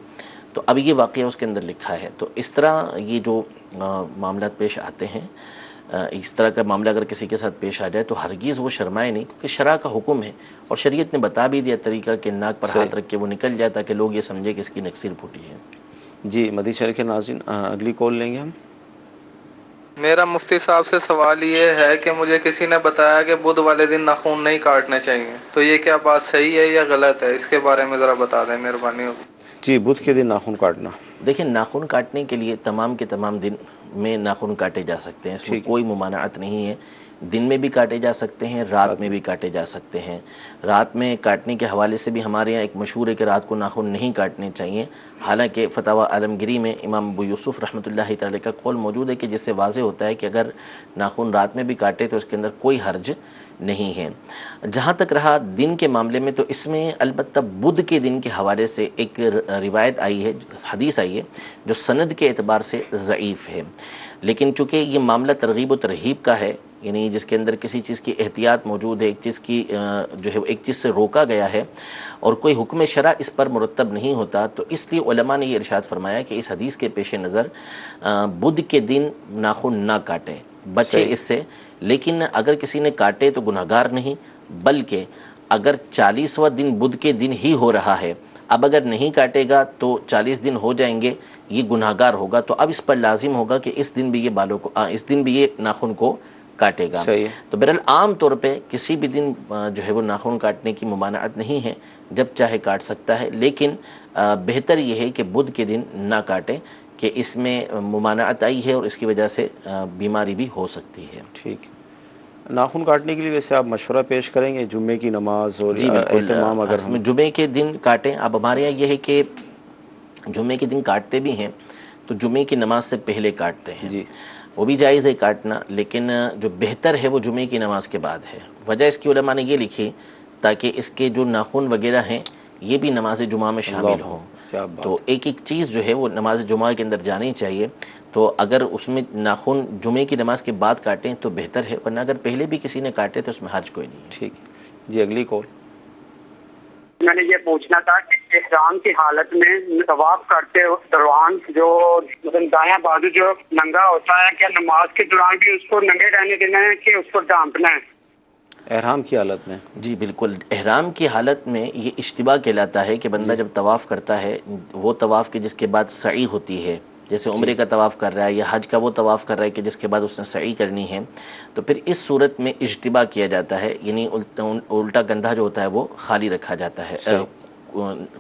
تو اب یہ واقعہ اس کے اندر لکھا ہے. تو اس طرح یہ جو معاملات پیش آتے ہیں، اس طرح کا معاملہ اگر کسی کے ساتھ پیش آ جائے تو ہرگز وہ شرمائے نہیں، کیونکہ شرع کا حکم ہے اور شریعت نے بتا بھی دیا طریقہ کہ ناک پر ہاتھ رکھ کے وہ نکل جائے تاکہ لوگ یہ سمجھے کہ اس کی نکسیر پھوٹی ہے. جی مدی شہر کے ناظرین، اگلی کال لیں گے ہم. میرا مفتی صاحب سے سوال یہ ہے کہ مجھے کسی نے بتایا کہ بدھ والے دن ناخن نہیں کاٹنے چاہیے، تو یہ کیا بات صحیح ہے یا غلط ہے؟ اس کے بارے میں ذرا بتا دیں، مہربانی ہوگی. جی بدھ کے دن ناخن کاٹنا، دیکھیں ناخن کاٹنے کے لیے تمام کے تمام دن میں ناخن کاٹے جا سکتے ہیں، اس میں کوئی ممانعت نہیں ہے، دن میں بھی کاٹے جا سکتے ہیں، رات میں بھی کاٹے جا سکتے ہیں۔ رات میں کاٹنے کے حوالے سے بھی ہمارے یہاں ایک مشہور ہے کہ رات کو ناخن نہیں کاٹنے چاہیے، حالانکہ فتاوی عالمگیری میں امام ابو یوسف رحمۃ اللہ تعالی کا قول موجود ہے کہ جس سے واضح ہوتا ہے کہ اگر ناخن رات میں بھی کاٹے تو اس کے اندر کوئی حرج نہیں ہے۔ جہاں تک رہا دن کے معاملے میں، تو اس میں البتہ بدھ کے دن کے حوالے سے ایک روایت آئی ہے، حدیث آئی ہے جو سند کے اعتبار سے ضعیف ہے، لیکن چونکہ یہ معاملہ ترغیب و ترہیب کا ہے، یعنی جس کے اندر کسی چیز کی احتیاط موجود ہے، ایک چیز کی جو ہے ایک چیز سے روکا گیا ہے اور کوئی حکم شرع اس پر مرتب نہیں ہوتا، تو اس لیے علماء نے یہ ارشاد فرمایا کہ اس حدیث کے پیش نظر بدھ کے دن ناخن نہ کاٹے، بچے اس سے، لیکن اگر کسی نے کاٹے تو گناہگار نہیں، بلکہ اگر 40واں دن بدھ کے دن ہی ہو رہا ہے، اب اگر نہیں کاٹے گا تو 40 دن ہو جائیں گے، یہ گناہگار ہوگا، تو اب اس پر لازم ہوگا کہ اس دن بھی یہ بالوں کو اس دن بھی یہ ناخن کو کاٹے گا۔ تو بہرحال عام طور پہ کسی بھی دن جو ہے وہ ناخن کاٹنے کی ممانعت نہیں ہے، جب چاہے کاٹ سکتا ہے، لیکن بہتر یہ ہے کہ بدھ کے دن نہ کاٹے کہ اس میں ممانعت آئی ہے اور اس کی وجہ سے بیماری بھی ہو سکتی ہے۔ ٹھیک، ناخن کاٹنے کے لیے ویسے آپ مشورہ پیش کریں گے جمعے کی نماز اور جی بالکل، اہتمام اگر ہم جمعے کے دن کاٹیں۔ اب ہمارے یہاں یہ ہے کہ جمعے کے دن کاٹتے بھی ہیں تو جمعے کی نماز سے پہلے کاٹتے ہیں، جی وہ بھی جائز ہے کاٹنا، لیکن جو بہتر ہے وہ جمعے کی نماز کے بعد ہے۔ وجہ اس کی علماء نے یہ لکھی تاکہ اس کے جو ناخن وغیرہ ہیں یہ بھی نماز جمعہ میں شامل ہوں، تو ایک ایک چیز جو ہے وہ نماز جمعہ کے اندر جانی چاہیے، تو اگر اس میں ناخن جمعے کی نماز کے بعد کاٹیں تو بہتر ہے، ورنہ اگر پہلے بھی کسی نے کاٹے تو اس میں حرج کوئی نہیں ہے۔ ٹھیک جی، اگلی کال۔ میں نے یہ پوچھنا تھا کہ احرام کی حالت میں طواف کرتے دوران جو دایاں بازو جو ننگا ہوتا ہے، کیا نماز کے دوران بھی اس کو ننگے رہنے دینا ہے کہ اس کو ڈھانپنا ہے؟ احرام کی حالت میں؟ جی بالکل، احرام کی حالت میں یہ اشتباہ کہلاتا ہے کہ بندہ جب طواف کرتا ہے، وہ طواف کے جس کے بعد سعی ہوتی ہے، جیسے عمرے کا طواف کر رہا ہے یا حج کا وہ طواف کر رہا ہے کہ جس کے بعد اس نے سعی کرنی ہے، تو پھر اس صورت میں اجتباع کیا جاتا ہے، یعنی الٹا کندھا جو ہوتا ہے وہ خالی رکھا جاتا ہے،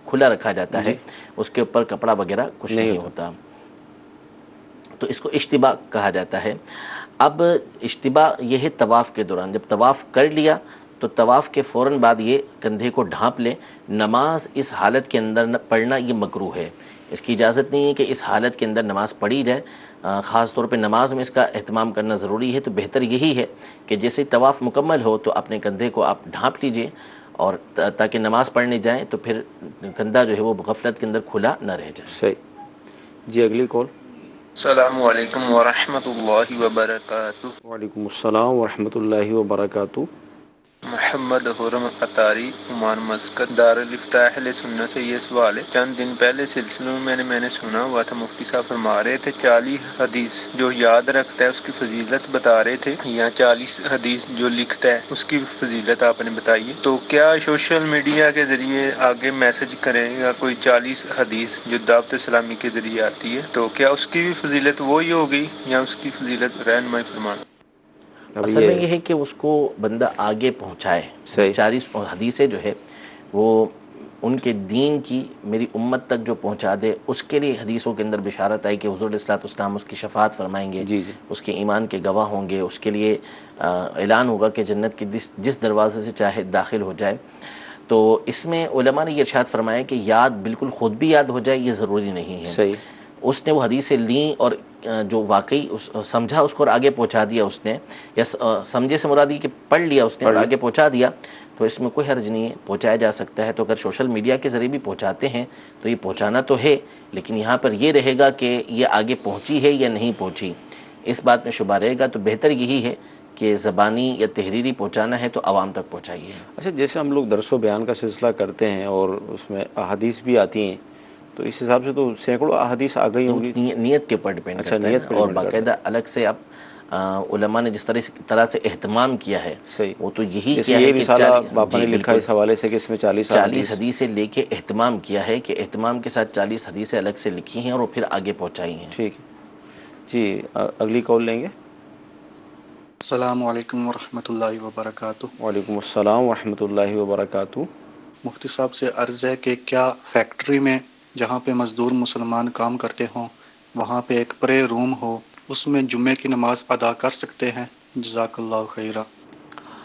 کھلا رکھا جاتا ہے، اس کے اوپر کپڑا وغیرہ کچھ نہیں ہوتا، تو اس کو اجتباع کہا جاتا ہے۔ اب اجتباع یہ ہے طواف کے دوران، جب طواف کر لیا تو طواف کے فوراً بعد یہ کندھے کو ڈھانپ لے، نماز اس حالت کے اندر پڑھنا یہ مکروہ ہے، اس کی اجازت نہیں ہے کہ اس حالت کے اندر نماز پڑھی جائے، خاص طور پہ نماز میں اس کا اہتمام کرنا ضروری ہے، تو بہتر یہی ہے کہ جیسے طواف مکمل ہو تو اپنے کندھے کو آپ ڈھانپ لیجئے، اور تاکہ نماز پڑھنے جائیں تو پھر کندھا جو ہے وہ غفلت کے اندر کھلا نہ رہ جائے۔ صحیح جی، اگلی کال۔ السلام علیکم ورحمۃ اللہ وبرکاتہ۔ وعلیکم السلام ورحمۃ اللہ وبرکاتہ۔ محمد حرم قطاری، عمان مسقط، دارالفتاح اہل سنت سے یہ سوال ہے، چند دن پہلے سلسلوں میں نے سنا ہوا تھا، مفتی صاحب فرما رہے تھے 40 حدیث جو یاد رکھتا ہے اس کی فضیلت بتا رہے تھے، یا 40 حدیث جو لکھتا ہے اس کی فضیلت آپ نے بتائی ہے، تو کیا سوشل میڈیا کے ذریعے آگے میسج کریں یا کوئی 40 حدیث جو دعوت اسلامی کے ذریعے آتی ہے، تو کیا اس کی بھی فضیلت وہی ہوگی یا اس کی فضیلت رہنمائی فرمانا؟ اصل میں یہ ہے کہ اس کو بندہ آگے پہنچائے، 40 حدیثیں جو ہے وہ ان کے دین کی میری امت تک جو پہنچا دے، اس کے لیے حدیثوں کے اندر بشارت آئی کہ حضور علیہ الصلوۃ والسلام اس کی شفاعت فرمائیں گے، اس کے ایمان کے گواہ ہوں گے، اس کے لیے اعلان ہوگا کہ جنت کے جس دروازے سے چاہے داخل ہو جائے۔ تو اس میں علماء نے یہ ارشاد فرمایا کہ یاد بالکل خود بھی یاد ہو جائے یہ ضروری نہیں ہے، اس نے وہ حدیثیں لیں اور جو واقعی سمجھا اس کو اور آگے پہنچا دیا اس نے، یا سمجھے سے مراد یہ کہ پڑھ لیا اس نے اور آگے پہنچا دیا، تو اس میں کوئی حرج نہیں ہے، پہنچایا جا سکتا ہے۔ تو اگر سوشل میڈیا کے ذریعے بھی پہنچاتے ہیں تو یہ پہنچانا تو ہے، لیکن یہاں پر یہ رہے گا کہ یہ آگے پہنچی ہے یا نہیں پہنچی، اس بات میں شبہ رہے گا، تو بہتر یہی ہے کہ زبانی یا تحریری پہنچانا ہے تو عوام تک پہنچائیے۔ اچھا، جیسے ہم لوگ درس و بیان کا سلسلہ کرتے ہیں اور اس میں احادیث بھی آتی ہیں، تو اس حساب سے تو سینکڑوں احادیث آ گئی ہوں گی، نیت کے اوپر ڈیپینڈ کرتا ہے، اور باقاعدہ الگ سے اب علماء نے جس طرح سے اہتمام کیا ہے وہ تو یہی کیا ہے کہ 40 نے لکھا اس حوالے سے کہ اس میں 40 حدیثیں لے کے اہتمام کیا ہے، کہ اہتمام کے ساتھ 40 حدیثیں الگ سے لکھی ہیں اور وہ پھر آگے پہنچائی ہیں۔ ٹھیک ہے جی، اگلی کال لیں گے۔ السلام علیکم ورحمۃ اللہ وبرکاتہ۔ وعلیکم السلام ورحمۃ اللہ وبرکاتہ۔ مفتی صاحب سے عرض ہے کہ کیا فیکٹری میں جہاں پہ مزدور مسلمان کام کرتے ہوں وہاں پہ ایک پرے روم ہو، اس میں جمعے کی نماز ادا کر سکتے ہیں؟ جزاک اللہ خیرہ۔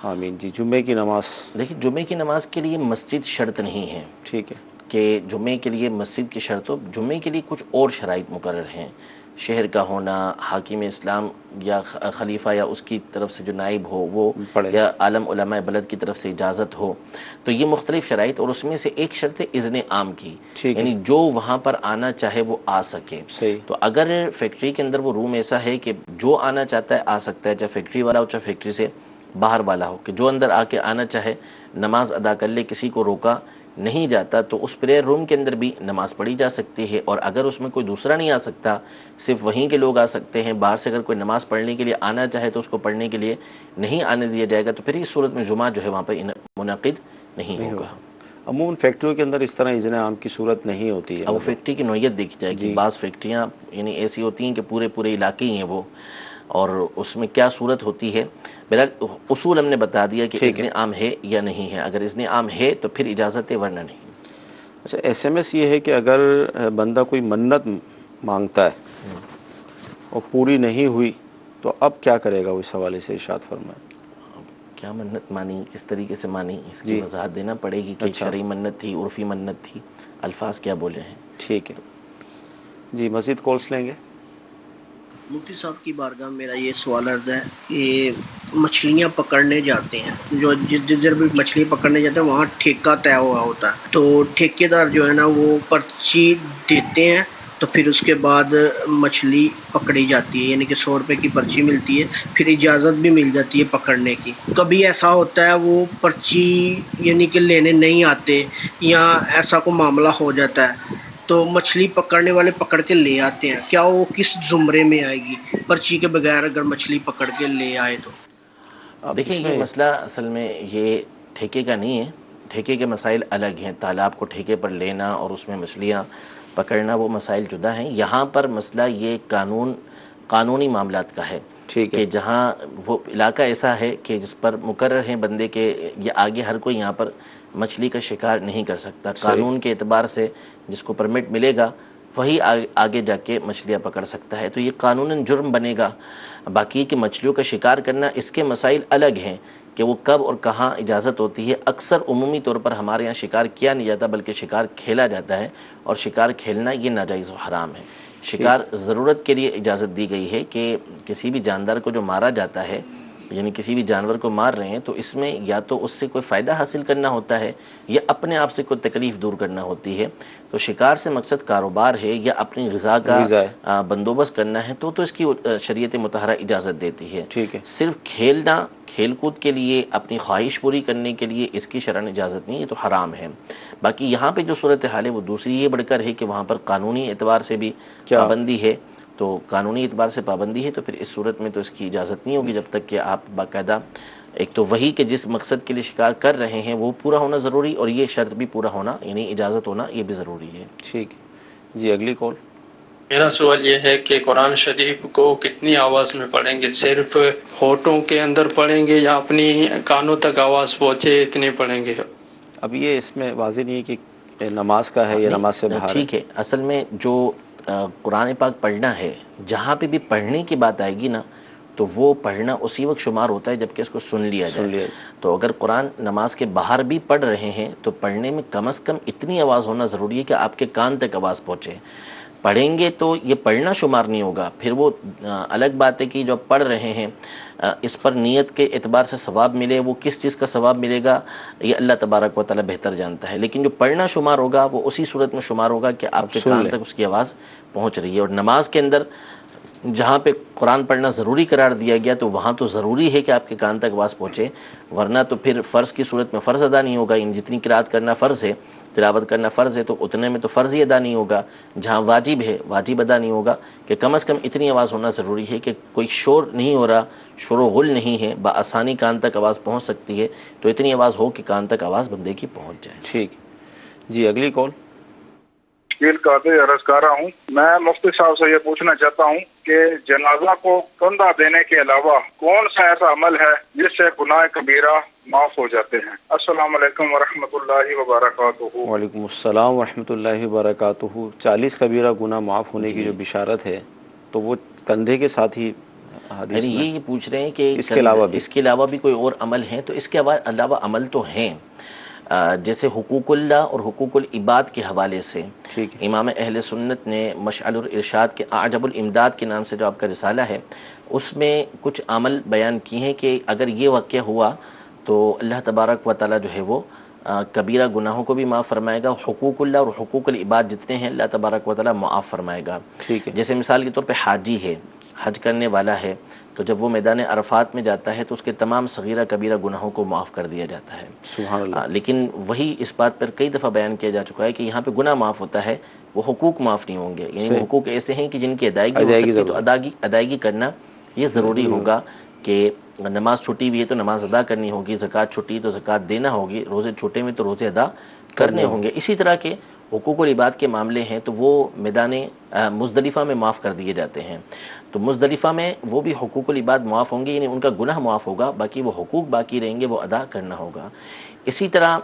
آمین۔ جی جمعے کی نماز، دیکھیں جمعے کی نماز کے لیے مسجد شرط نہیں ہے، ٹھیک ہے، کہ جمعے کے لیے مسجد کی شرط ہو۔ جمعے کے لیے کچھ اور شرائط مقرر ہیں، شہر کا ہونا، حاکم اسلام یا خلیفہ یا اس کی طرف سے جو نائب ہو وہ، یا عالم علماء بلد کی طرف سے اجازت ہو، تو یہ مختلف شرائط، اور اس میں سے ایک شرط ہے اذن عام کی، یعنی جو وہاں پر آنا چاہے وہ آ سکے۔ تو اگر فیکٹری کے اندر وہ روم ایسا ہے کہ جو آنا چاہتا ہے آ سکتا ہے، چاہے فیکٹری والا ہو چاہے فیکٹری سے باہر والا ہو، کہ جو اندر آ کے آنا چاہے نماز ادا کر لے، کسی کو روکا نہیں جاتا، تو اس پریئر روم کے اندر بھی نماز پڑھی جا سکتی ہے۔ اور اگر اس میں کوئی دوسرا نہیں آ سکتا، صرف وہیں کے لوگ آ سکتے ہیں، باہر سے اگر کوئی نماز پڑھنے کے لیے آنا چاہے تو اس کو پڑھنے کے لیے نہیں آنے دیا جائے گا، تو پھر اس صورت میں جمعہ جو ہے وہاں پہ منعقد نہیں ہوگا۔ عموماً فیکٹریوں کے اندر اس طرح اذن عام کی صورت نہیں ہوتی ہے۔ اب وہ فیکٹری کی نوعیت دیکھی جائے گی، بعض فیکٹریاں یعنی ایسی ہوتی ہیں کہ پورے علاقے ہی ہیں وہ، اور اس میں کیا صورت ہوتی ہے۔ بہرحال اصول ہم نے بتا دیا کہ اذن عام ہے یا نہیں ہے، اگر اذن عام ہے تو پھر اجازت ہے، ورنہ نہیں۔ اچھا، ایس ایم ایس یہ ہے کہ اگر بندہ کوئی منت مانگتا ہے اور پوری نہیں ہوئی تو اب کیا کرے گا، اس حوالے سے ارشاد فرمائیں۔ کیا منت مانی، کس طریقے سے مانی، اس کی وضاحت دینا پڑے گی کہ شرعی منت تھی، عرفی منت تھی، الفاظ کیا بولے ہیں۔ ٹھیک ہے جی، مزید کالس لیں گے۔ مفتی صاحب کی بارگاہ میرا یہ سوال عرض ہے کہ مچھلیاں پکڑنے جاتے ہیں، جو جدھر بھی مچھلی پکڑنے جاتے ہیں وہاں ٹھیکہ طے ہوا ہوتا ہے، تو ٹھیکے دار جو ہے نا وہ پرچی دیتے ہیں، تو پھر اس کے بعد مچھلی پکڑی جاتی ہے، یعنی کہ 100 روپے کی پرچی ملتی ہے، پھر اجازت بھی مل جاتی ہے پکڑنے کی۔ کبھی ایسا ہوتا ہے وہ پرچی یعنی کہ لینے نہیں آتے، یا ایسا کوئی معاملہ ہو جاتا ہے تو مچھلی پکڑنے والے پکڑ کے لے آتے ہیں، کیا وہ کس زمرے میں آئے گی پرچی کے بغیر اگر مچھلی پکڑ کے لے آئے تو؟ دیکھیں یہ مسئلہ اصل میں یہ ٹھیکے کا نہیں ہے، ٹھیکے کے مسائل الگ ہیں، تالاب کو ٹھیکے پر لینا اور اس میں مچھلیاں پکڑنا وہ مسائل جدا ہیں۔ یہاں پر مسئلہ یہ قانونی معاملات کا ہے کہ جہاں وہ علاقہ ایسا ہے کہ جس پر مقرر ہیں بندے کے یہ آگے ہر کوئی یہاں پر مچھلی کا شکار نہیں کر سکتا، قانون کے اعتبار سے جس کو پرمٹ ملے گا وہی آگے جا کے مچھلیاں پکڑ سکتا ہے، تو یہ قانوناً جرم بنے گا۔ باقی کہ مچھلیوں کا شکار کرنا اس کے مسائل الگ ہیں کہ وہ کب اور کہاں اجازت ہوتی ہے۔ اکثر عمومی طور پر ہمارے یہاں شکار کیا نہیں جاتا بلکہ شکار کھیلا جاتا ہے، اور شکار کھیلنا یہ ناجائز و حرام ہے۔ شکار ضرورت کے لیے اجازت دی گئی ہے کہ کسی بھی جاندار کو جو مارا جاتا ہے، یعنی کسی بھی جانور کو مار رہے ہیں تو اس میں یا تو اس سے کوئی فائدہ حاصل کرنا ہوتا ہے یا اپنے آپ سے کوئی تکلیف دور کرنا ہوتی ہے۔ تو شکار سے مقصد کاروبار ہے یا اپنی غذا کا بندوبست کرنا ہے تو اس کی شریعت مطہرہ اجازت دیتی ہے۔ صرف کھیلنا، کھیل کود کے لیے، اپنی خواہش پوری کرنے کے لیے اس کی شرعاً اجازت نہیں، یہ تو حرام ہے۔ باقی یہاں پہ جو صورتحال ہے وہ دوسری یہ بڑھ کر ہے کہ وہاں پر قانونی اعتبار سے بھی پابندی ہے، تو قانونی اعتبار سے پابندی ہے تو پھر اس صورت میں تو اس کی اجازت نہیں ہوگی جب تک کہ آپ باقاعدہ ایک تو وہی کہ جس مقصد کے لیے شکار کر رہے ہیں وہ پورا ہونا ضروری، اور یہ شرط بھی پورا ہونا یعنی اجازت ہونا یہ بھی ضروری ہے۔ ٹھیک ہے جی، اگلی کال۔ میرا سوال یہ ہے کہ قرآن شریف کو کتنی آواز میں پڑھیں گے؟ صرف ہونٹوں کے اندر پڑھیں گے یا اپنی کانوں تک آواز پہنچے اتنی پڑھیں گے؟ اب یہ اس میں واضح نہیں ہے کہ نماز کا ہے یا نماز سے باہر ہے۔ ٹھیک ہے، اصل میں جو قرآن پاک پڑھنا ہے، جہاں پہ بھی پڑھنے کی بات آئے گی نا تو وہ پڑھنا اسی وقت شمار ہوتا ہے جبکہ اس کو سن لیا جائے۔ تو اگر قرآن نماز کے باہر بھی پڑھ رہے ہیں تو پڑھنے میں کم از کم اتنی آواز ہونا ضروری ہے کہ آپ کے کان تک آواز پہنچے۔ پڑھیں گے تو یہ پڑھنا شمار نہیں ہوگا، پھر وہ الگ بات ہے کہ جو پڑھ رہے ہیں اس پر نیت کے اعتبار سے ثواب ملے، وہ کس چیز کا ثواب ملے گا یہ اللہ تبارک و تعالی بہتر جانتا ہے، لیکن جو پڑھنا شمار ہوگا وہ اسی صورت میں شمار ہوگا کہ آپ کے کان تک اس کی آواز پہنچ رہی ہے۔ اور نماز کے اندر جہاں پہ قرآن پڑھنا ضروری قرار دیا گیا تو وہاں تو ضروری ہے کہ آپ کے کان تک آواز پہنچے، ورنہ تو پھر فرض کی صورت میں فرض ادا نہیں ہوگا۔ ان جتنی قرات کرنا فرض ہے، تلاوت کرنا فرض ہے، تو اتنے میں تو فرض ہی ادا نہیں ہوگا۔ جہاں واجب ہے واجب ادا نہیں ہوگا کہ کم از کم اتنی آواز ہونا ضروری ہے کہ کوئی شور نہیں ہو رہا، شور و غل نہیں ہے، بآسانی کان تک آواز پہنچ سکتی ہے، تو اتنی آواز ہو کہ کان تک آواز بندے کی پہنچ جائے۔ ٹھیک جی، اگلی کال۔ عرض کر رہا ہوں، میں مفتی صاحب سے یہ پوچھنا چاہتا ہوں کہ جنازہ کو کندھا دینے کے علاوہ کون سا ایسا عمل ہے جس سے گناہ کبیرہ معاف ہو جاتے ہیں؟ السلام علیکم ورحمۃ اللہ وبرکاتہ۔ وعلیکم السلام ورحمۃ اللہ وبرکاتہ۔ 40 کبیرہ گناہ معاف ہونے کی جو بشارت ہے تو وہ کندھے کے ساتھ ہی حدیث یعنی میں یہ پوچھ رہے ہیں کہ اس کے علاوہ بھی کوئی اور عمل ہیں؟ تو اس کے علاوہ عمل تو ہیں، جیسے حقوق اللہ اور حقوق العباد کے حوالے سے امام اہل سنت نے مشعل الارشاد کے اعجب الامداد کے نام سے جو آپ کا رسالہ ہے اس میں کچھ عمل بیان کیے ہیں کہ اگر یہ واقعہ ہوا تو اللہ تبارک و تعالی جو ہے وہ کبیرہ گناہوں کو بھی معاف فرمائے گا، حقوق اللہ اور حقوق العباد جتنے ہیں اللہ تبارک و تعالی معاف فرمائے گا۔ جیسے مثال کے طور پہ حاجی ہے، حج کرنے والا ہے، تو جب وہ میدان عرفات میں جاتا ہے تو اس کے تمام صغیرہ کبیرہ گناہوں کو معاف کر دیا جاتا ہے۔ سبحان اللہ۔ لیکن وہی اس بات پر کئی دفعہ بیان کیا جا چکا ہے کہ یہاں پہ گناہ معاف ہوتا ہے، وہ حقوق معاف نہیں ہوں گے، یعنی وہ حقوق ایسے ہیں کہ جن کی ادائیگی ہو سکتی ہے، تو ادائیگی کرنا یہ ضروری ہوگا کہ نماز چھٹی بھی ہے تو نماز ادا کرنی ہوگی، زکوٰۃ چھٹی تو زکوٰۃ دینا ہوگی، روزے چھوٹے میں تو روزے ادا کرنے ہوں گے۔ اسی طرح کے حقوق العباد کے معاملے ہیں تو وہ میدان مزدلفہ میں معاف کر دیے جاتے ہیں، تو مزدلفہ میں وہ بھی حقوق العباد معاف ہوں گے، یعنی ان کا گناہ معاف ہوگا، باقی وہ حقوق باقی رہیں گے، وہ ادا کرنا ہوگا۔ اسی طرح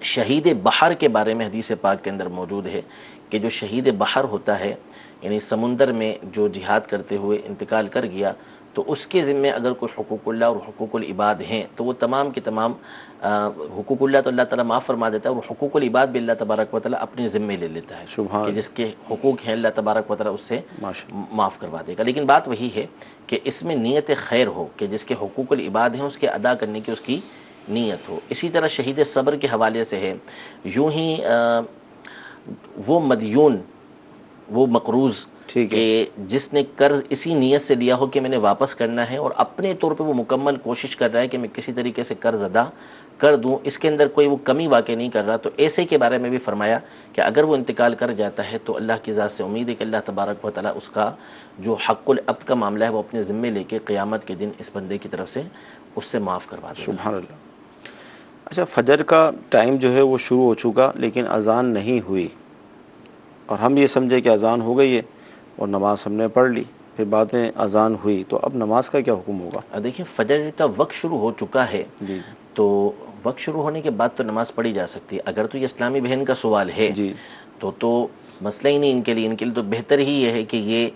شہید بحر کے بارے میں حدیث پاک کے اندر موجود ہے کہ جو شہید بحر ہوتا ہے، یعنی سمندر میں جو جہاد کرتے ہوئے انتقال کر گیا، تو اس کے ذمے اگر کوئی حقوق اللہ اور حقوق العباد ہیں تو وہ تمام کے تمام حقوق اللہ تو اللہ تعالیٰ معاف فرما دیتا ہے، اور حقوق العباد بھی اللہ تبارک و تعالیٰ اپنے ذمے لے لیتا ہے کہ جس کے حقوق ہیں اللہ تبارک و تعالیٰ اس سے معاف کروا دے گا۔ لیکن بات وہی ہے کہ اس میں نیت خیر ہو، کہ جس کے حقوق العباد ہیں اس کے ادا کرنے کی اس کی نیت ہو۔ اسی طرح شہید صبر کے حوالے سے ہے، یوں ہی وہ مدیون، وہ مقروض کہ جس نے قرض اسی نیت سے لیا ہو کہ میں نے واپس کرنا ہے، اور اپنے طور پہ وہ مکمل کوشش کر رہا ہے کہ میں کسی طریقے سے قرض ادا کر دوں، اس کے اندر کوئی وہ کمی واقع نہیں کر رہا، تو ایسے کے بارے میں بھی فرمایا کہ اگر وہ انتقال کر جاتا ہے تو اللہ کی ذات سے امید ہے کہ اللہ تبارک و تعالیٰ اس کا جو حق العبد کا معاملہ ہے وہ اپنے ذمے لے کے قیامت کے دن اس بندے کی طرف سے اس سے معاف کروا دے گا۔ سبحان اللہ۔ اچھا، فجر کا ٹائم جو ہے وہ شروع ہو چکا لیکن اذان نہیں ہوئی، اور ہم یہ سمجھے کہ اذان ہو گئی ہے اور نماز ہم نے پڑھ لی، پھر بعد میں اذان ہوئی، تو اب نماز کا کیا حکم ہوگا؟ دیکھیں، فجر کا وقت شروع ہو چکا ہے تو وقت شروع ہونے کے بعد تو نماز پڑھی جا سکتی ہے۔ اگر تو یہ اسلامی بہن کا سوال ہے تو مسئلہ ہی نہیں ان کے لیے تو بہتر ہی یہ ہے کہ یہ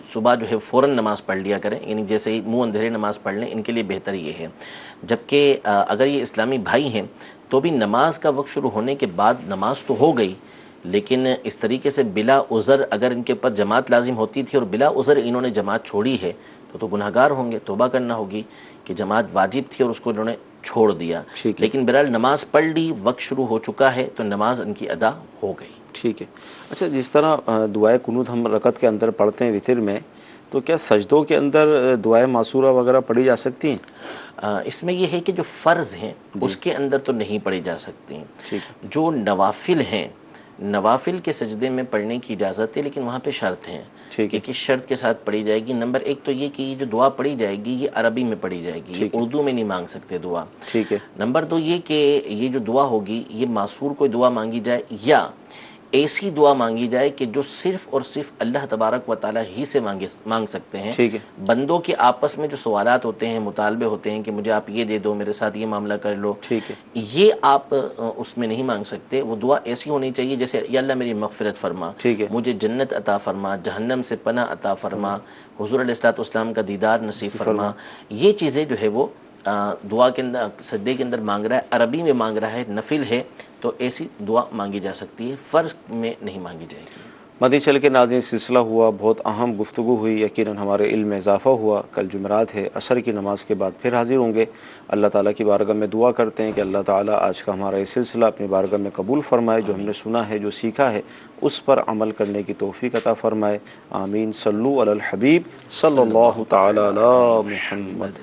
صبح جو ہے فوراً نماز پڑھ لیا کریں، یعنی جیسے ہی منہ اندھیرے نماز پڑھ لیں، ان کے لیے بہتر یہ ہے۔ جبکہ اگر یہ اسلامی بھائی ہیں تو بھی نماز کا وقت شروع ہونے کے بعد نماز تو ہو گئی، لیکن اس طریقے سے بلا عذر اگر ان کے اوپر جماعت لازم ہوتی تھی اور بلا عذر انہوں نے جماعت چھوڑی ہے تو گناہگار ہوں گے، توبہ کرنا ہوگی کہ جماعت واجب تھی اور اس کو انہوں نے چھوڑ دیا، لیکن بہرحال نماز پڑھ لی، وقت شروع ہو چکا ہے تو نماز ان کی ادا ہو گئی۔ ٹھیک ہے۔ اچھا، جس طرح دعائے قنوت ہم رکعت کے اندر پڑھتے ہیں وتر میں، تو کیا سجدوں کے اندر دعائے معصورہ وغیرہ پڑھی جا سکتی ہیں؟ اس میں یہ ہے کہ جو فرض ہیں اس کے اندر تو نہیں پڑھی جا سکتی، جو نوافل ہیں نوافل کے سجدے میں پڑھنے کی اجازت ہے، لیکن وہاں پہ شرط ہیں کہ کس شرط کے ساتھ پڑھی جائے گی۔ نمبر ایک تو یہ کہ یہ جو دعا پڑھی جائے گی یہ عربی میں پڑھی جائے گی، یہ اردو میں نہیں مانگ سکتے دعا۔ ٹھیک ہے۔ نمبر دو یہ کہ یہ جو دعا ہوگی یہ معصور کوئی دعا مانگی جائے یا ایسی دعا مانگی جائے کہ جو صرف اور صرف اللہ تبارک و تعالیٰ ہی سے مانگ سکتے ہیں۔ بندوں کے آپس میں جو سوالات ہوتے ہیں، مطالبے ہوتے ہیں کہ مجھے آپ یہ دے دو، میرے ساتھ یہ معاملہ کر لو، یہ آپ اس میں نہیں مانگ سکتے۔ وہ دعا ایسی ہونی چاہیے جیسے یا اللہ میری مغفرت فرما، مجھے جنت عطا فرما، جہنم سے پناہ عطا فرما، حضور علیہ الصلوۃ والسلام کا دیدار نصیب فرما۔ یہ چیزیں جو ہے وہ دعا کے اندر سجدے کے اندر مانگ رہا ہے، عربی میں مانگ رہا ہے، نفل ہے تو ایسی دعا مانگی جا سکتی ہے، فرض میں نہیں مانگی جائے گی۔ مدنی چینل کے ناظرین، سلسلہ ہوا، بہت اہم گفتگو ہوئی، یقیناً ہمارے علم میں اضافہ ہوا۔ کل جمعرات ہے، عصر کی نماز کے بعد پھر حاضر ہوں گے۔ اللہ تعالیٰ کی بارگاہ میں دعا کرتے ہیں کہ اللہ تعالیٰ آج کا ہمارا یہ سلسلہ اپنی بارگاہ میں قبول فرمائے، جو ہم نے سنا ہے، جو سیکھا ہے، اس پر عمل کرنے کی توفیق عطا فرمائے۔ آمین۔ صلو علی الحبیب صلی اللہ تعالی علی محمد۔